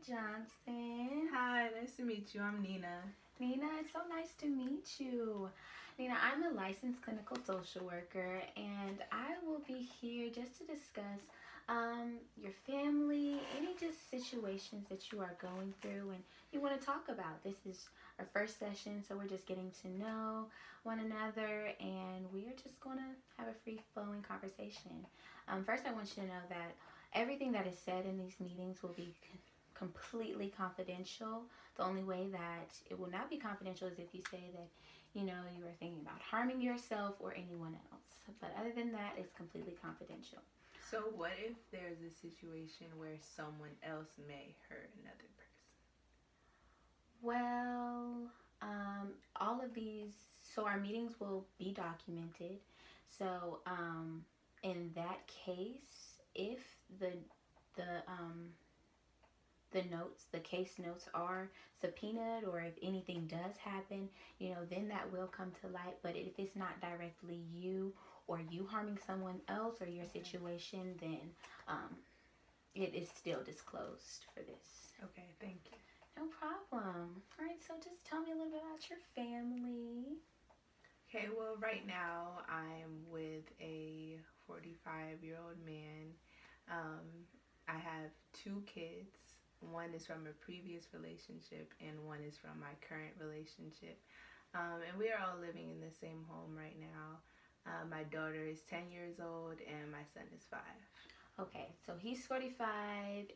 Johnson. Hi, nice to meet you. I'm Nina. Nina, it's so nice to meet you. Nina, I'm a licensed clinical social worker, and I will be here just to discuss your family, any just situations that you are going through and you want to talk about. This is our first session, so we're just getting to know one another, and we are just going to have a free-flowing conversation. First, I want you to know that everything that is said in these meetings will be completely confidential. The only way that it will not be confidential is if you say that you are thinking about harming yourself or anyone else. But other than that, it's completely confidential. So, what if there's a situation where someone else may hurt another person? Well, all of these, so our meetings will be documented. So, in that case, if the notes, the case notes are subpoenaed, or if anything does happen, then that will come to light. But if it's not directly you or you harming someone else or your situation, then it is still disclosed for this. Okay, thank you. No problem. All right, so just tell me a little bit about your family. Okay, well, right now I'm with a 45-year-old man. I have 2 kids. One is from a previous relationship and one is from my current relationship. And we are all living in the same home right now. My daughter is 10 years old and my son is 5. Okay, so he's 45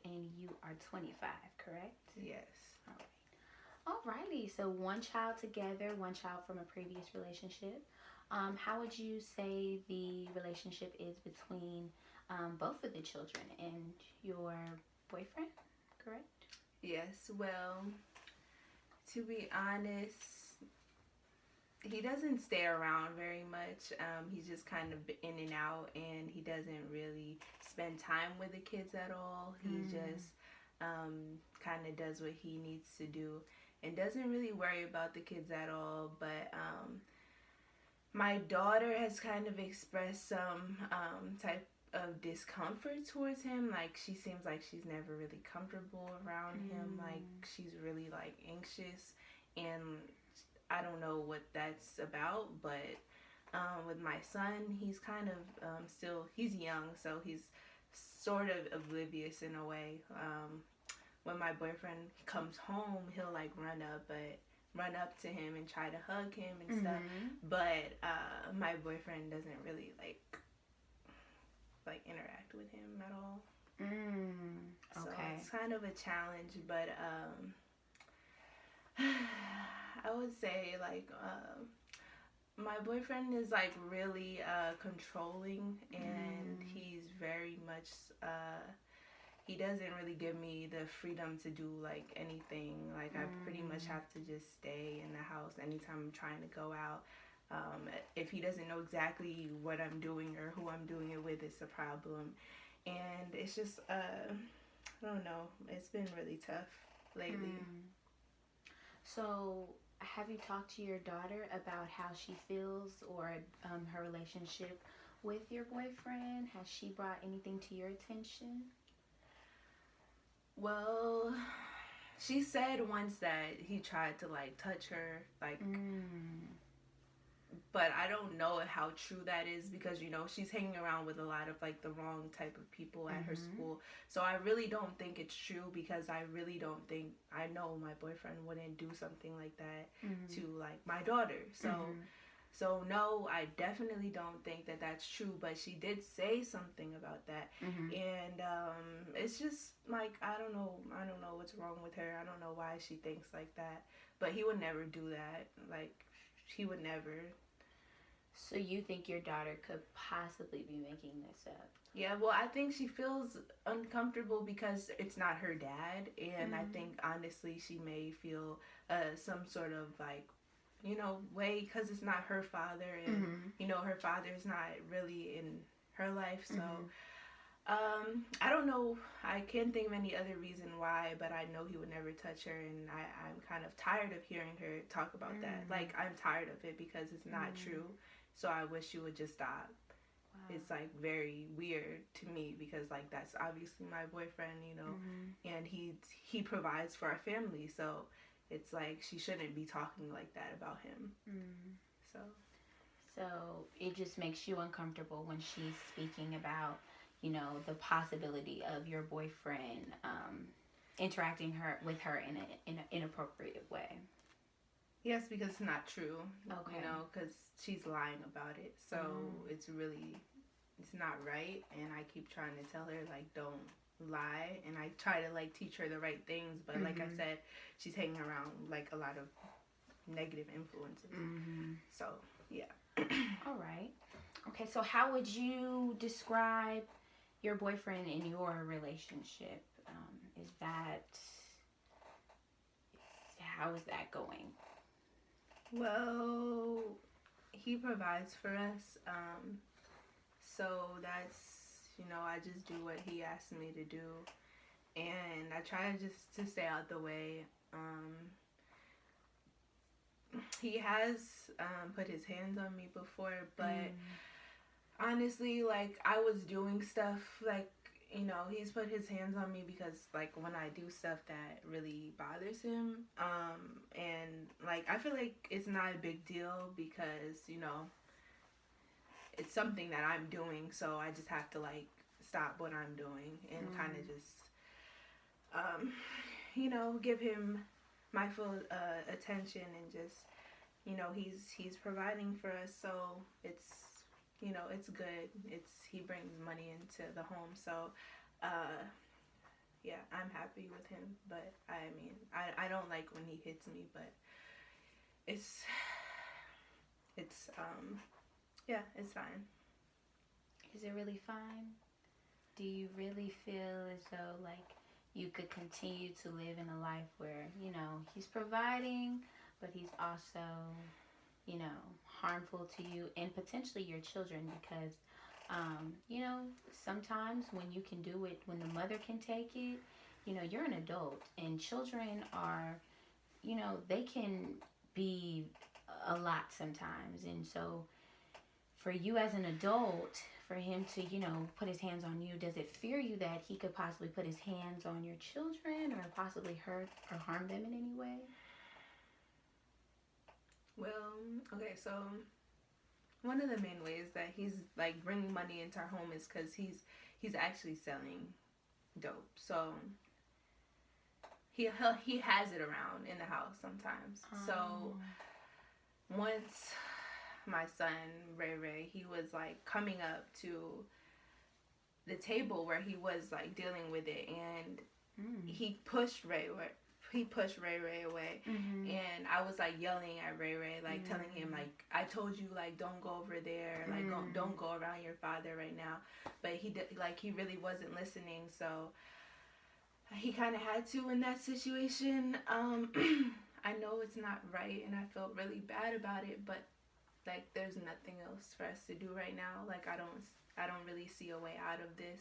and you are 25, correct? Yes. All right. Alrighty, so one child together, one child from a previous relationship. How would you say the relationship is between both of the children and your boyfriend, correct? Yes, well, to be honest, he doesn't stay around very much. He's just kind of in and out, and he doesn't really spend time with the kids at all. He just kind of does what he needs to do and doesn't really worry about the kids at all. But my daughter has kind of expressed some type of discomfort towards him. Like, she seems like she's never really comfortable around him. Like, she's really like anxious, and I don't know what that's about. But with my son, he's kind of still, he's young, so he's sort of oblivious in a way. When my boyfriend comes home, he'll like run up to him and try to hug him and stuff. But my boyfriend doesn't really like interact with him at all. Okay. So it's kind of a challenge, but I would say like my boyfriend is like really controlling, and he's very much he doesn't really give me the freedom to do like anything. Like, I pretty much have to just stay in the house anytime I'm trying to go out. If he doesn't know exactly what I'm doing or who I'm doing it with, it's a problem. And it's just, I don't know, it's been really tough lately. So, have you talked to your daughter about how she feels or her relationship with your boyfriend? Has she brought anything to your attention? Well, she said once that he tried to like touch her, like, but I don't know how true that is, because she's hanging around with a lot of like the wrong type of people at her school. So I really don't think it's true, because I really don't think, I know my boyfriend wouldn't do something like that to like my daughter. So no, I definitely don't think that that's true, but she did say something about that. And it's just like, I don't know what's wrong with her. I don't know why she thinks like that, but he would never do that. Like, he would never. So you think your daughter could possibly be making this up? Yeah, well, I think she feels uncomfortable because it's not her dad, and I think honestly she may feel some sort of like, way, because it's not her father, and her father's not really in her life. So I don't know, I can't think of any other reason why, but I know he would never touch her, and I'm kind of tired of hearing her talk about that. Like, I'm tired of it because it's not true. So I wish you would just stop. it's like very weird to me because like that's obviously my boyfriend, and he provides for our family, so it's like she shouldn't be talking like that about him. So it just makes you uncomfortable when she's speaking about, the possibility of your boyfriend interacting with her in an inappropriate way. Yes, because it's not true. Okay. Because she's lying about it. So it's not right. And I keep trying to tell her, like, don't lie. And I try to, like, teach her the right things. But like I said, she's hanging around, like, a lot of negative influences. So, yeah. All right. Okay, so how would you describe your boyfriend in your relationship? How is that going? Well, he provides for us. So that's, I just do what he asks me to do. And I try just to stay out the way. He has put his hands on me before, but honestly, like, I was doing stuff, like, he's put his hands on me because, like, when I do stuff that really bothers him, and, like, I feel like it's not a big deal because, it's something that I'm doing, so I just have to, like, stop what I'm doing and kind of just, give him my full attention and just, he's providing for us, so it's, it's good. He brings money into the home, so yeah, I'm happy with him. But I mean, I don't like when he hits me, but it's yeah, it's fine. Is it really fine? Do you really feel as though, like, you could continue to live in a life where, he's providing, but he's also, harmful to you and potentially your children? Because, sometimes when you can do it, when the mother can take it, you're an adult, and children are, they can be a lot sometimes. And so for you as an adult, for him to, put his hands on you, does it fear you that he could possibly put his hands on your children or possibly hurt or harm them in any way? Well, okay, so one of the main ways that he's, like, bringing money into our home is because he's actually selling dope. So he has it around in the house sometimes. So once my son Ray, he was, like, coming up to the table where he was, like, dealing with it, and he pushed Ray away, and I was, like, yelling at Ray, like, telling him, like, I told you, like, don't go over there, like, don't go around your father right now. But he really wasn't listening, so he kind of had to in that situation. I know it's not right, and I felt really bad about it, but, like, there's nothing else for us to do right now. Like, I don't really see a way out of this.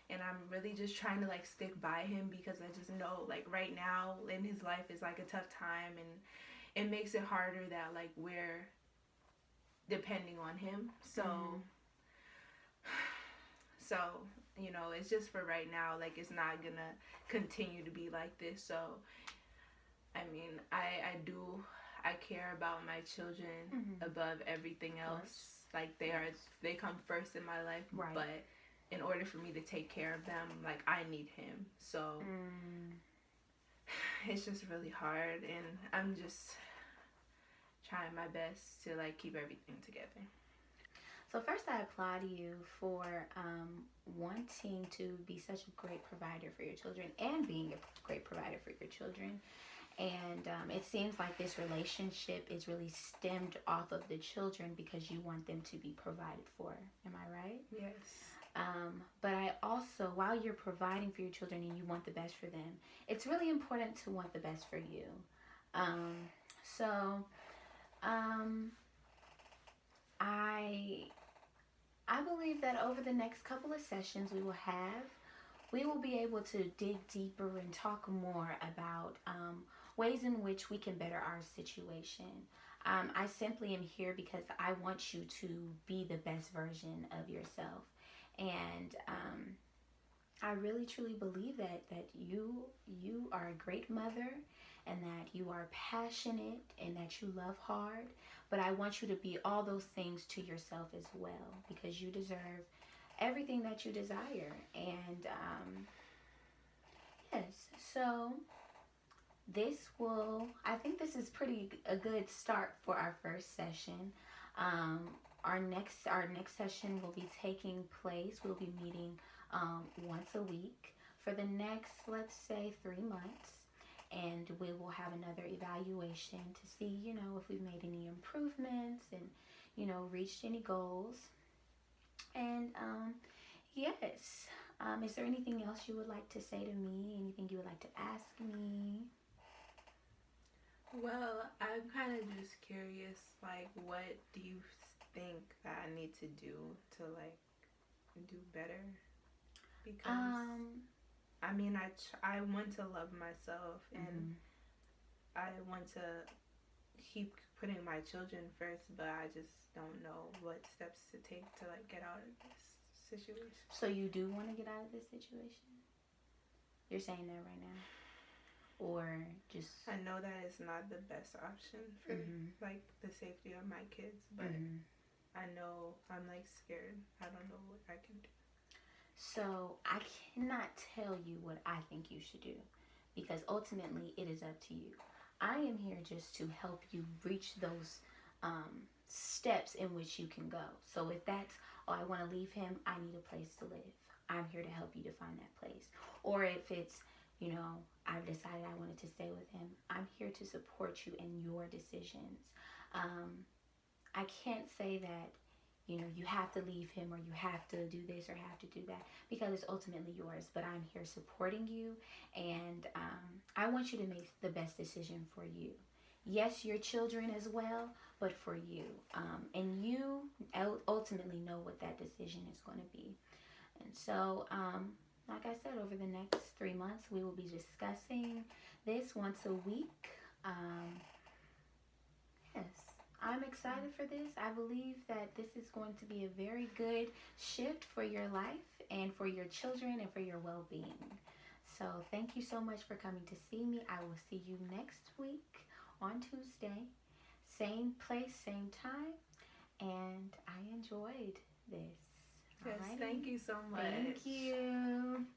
And I'm really just trying to, like, stick by him because I just know, like, right now in his life is, like, a tough time, and it makes it harder that, like, we're depending on him. So, it's just for right now. Like, it's not gonna continue to be like this. So, I mean, I care about my children above everything else. Like, they come first in my life, right. But in order for me to take care of them, like, I need him. So it's just really hard, and I'm just trying my best to, like, keep everything together. So first, I applaud you for wanting to be such a great provider for your children and being a great provider for your children. And it seems like this relationship is really stemmed off of the children because you want them to be provided for. Am I right? Yes. But I also, while you're providing for your children and you want the best for them, it's really important to want the best for you. I believe that over the next couple of sessions we will have, we will be able to dig deeper and talk more about ways in which we can better our situation. I simply am here because I want you to be the best version of yourself. And I really truly believe that you are a great mother and that you are passionate and that you love hard. But I want you to be all those things to yourself as well because you deserve everything that you desire. And yes, so I think this is pretty a good start for our first session. Um, our next session will be taking place. We'll be meeting once a week for the next, let's say, 3 months. And we will have another evaluation to see, if we've made any improvements and, reached any goals. And yes, is there anything else you would like to say to me? Anything you would like to ask me? Well, I'm kind of just curious, like, what do you think that I need to do to, like, do better? Because, I mean, I want to love myself, and I want to keep putting my children first, but I just don't know what steps to take to, like, get out of this situation. So you do want to get out of this situation? You're saying that right now? Or just... I know that it's not the best option for, like, the safety of my kids, but I know I'm, like, scared. I don't know what I can do. So I cannot tell you what I think you should do because ultimately it is up to you. I am here just to help you reach those steps in which you can go. So if that's, oh, I want to leave him, I need a place to live. I'm here to help you to find that place. Or if it's, I've decided I wanted to stay with him, I'm here to support you in your decisions. I can't say that, you have to leave him or you have to do this or have to do that because it's ultimately yours. But I'm here supporting you, and I want you to make the best decision for you. Yes, your children as well, but for you. And you ultimately know what that decision is going to be. And so, like I said, over the next 3 months, we will be discussing this once a week. Yes, I'm excited for this. I believe that this is going to be a very good shift for your life and for your children and for your well-being. So thank you so much for coming to see me. I will see you next week on Tuesday. Same place, same time. And I enjoyed this. Yes, thank you so much. Thank you.